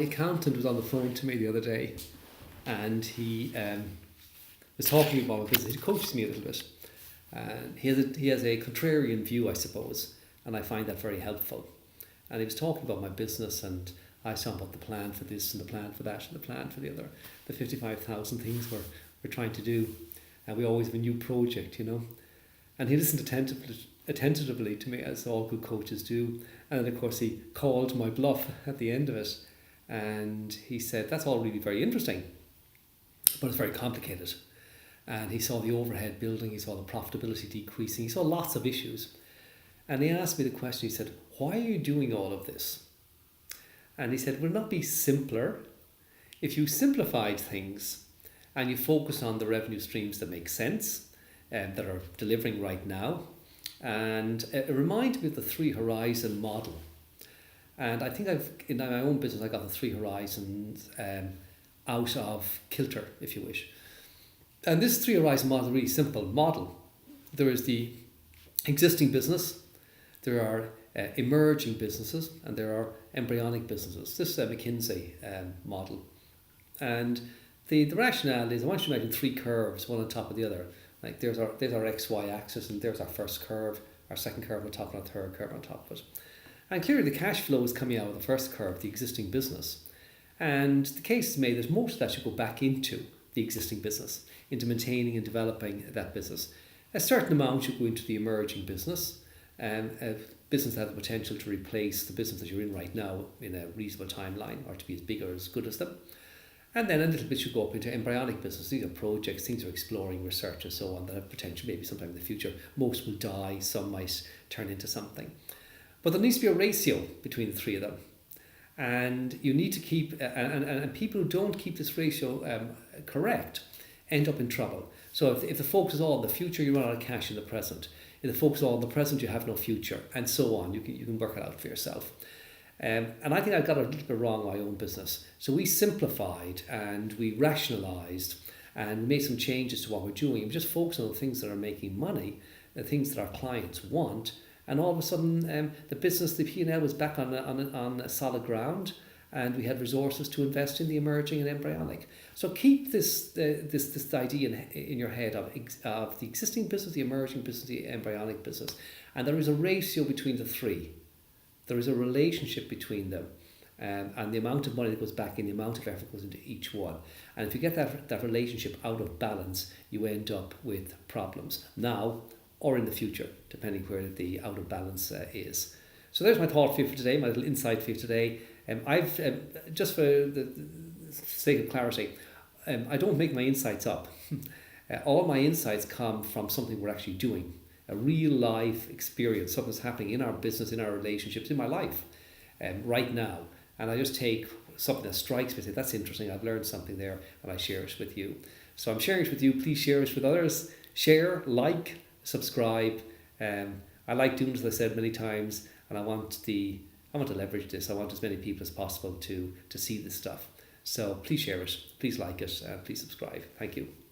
accountant was on the phone to me the other day, and he was talking about my business. He coaches me a little bit, and he has a contrarian view, I suppose, and I find that very helpful. And he was talking about my business, and I saw about the plan for this and the plan for that and the plan for the other, the 55,000 things we're trying to do, and we always have a new project, And he listened attentively to me, as all good coaches do, and then of course he called my bluff at the end of it, and he said, "That's all really very interesting, but it's very complicated." And he saw the overhead building, he saw the profitability decreasing, he saw lots of issues. And he asked me the question, he said, "Why are you doing all of this?" And he said, "Would it not be simpler if you simplified things and you focus on the revenue streams that make sense, that are delivering right now?" And it reminded me of the 3 horizon model. And I think in my own business, I got the 3 horizons out of kilter, if you wish. And this 3 horizon model is a really simple model. There is the existing business, there are emerging businesses, and there are embryonic businesses. This is a McKinsey model. And the rationale is, I want you to imagine 3 curves, one on top of the other. Like there's our XY axis, and there's our first curve, our second curve on top, and our third curve on top of it. And clearly the cash flow is coming out of the first curve, the existing business. And the case is made that most of that should go back into the existing business, into maintaining and developing that business. A certain amount should go into the emerging business, a business that has the potential to replace the business that you're in right now in a reasonable timeline, or to be as big or as good as them. And then a little bit should go up into embryonic business. These are projects, things are exploring, research and so on, that have potential maybe sometime in the future. Most will die, some might turn into something. But there needs to be a ratio between the 3 of them. And you need to keep, and people who don't keep this ratio correct end up in trouble. So if the focus is all on the future, you run out of cash in the present. If the focus is all on the present, you have no future, and so on. You can work it out for yourself. And I think I got it a little bit wrong in my own business. So we simplified and we rationalised and made some changes to what we're doing. We just focused on the things that are making money, the things that our clients want, and all of a sudden the business, the P&L was back on a solid ground, and we had resources to invest in the emerging and embryonic. So keep this idea in your head of the existing business, the emerging business, the embryonic business, and there is a ratio between the 3. There is a relationship between them, and the amount of money that goes back in, the amount of effort goes into each one. And if you get that relationship out of balance, you end up with problems now or in the future, depending where the out of balance is. So there's my thought for you for today, my little insight for you today. I've just for the sake of clarity, I don't make my insights up. All my insights come from something we're actually doing. A real life experience, something that's happening in our business, in our relationships, in my life right now. And I just take something that strikes me and say, that's interesting, I've learned something there, and I share it with you. So I'm sharing it with you, please share it with others. Share, like, subscribe. I like doing this, as I said many times, and I want to leverage this. I want as many people as possible to see this stuff. So please share it, please like it, please subscribe. Thank you.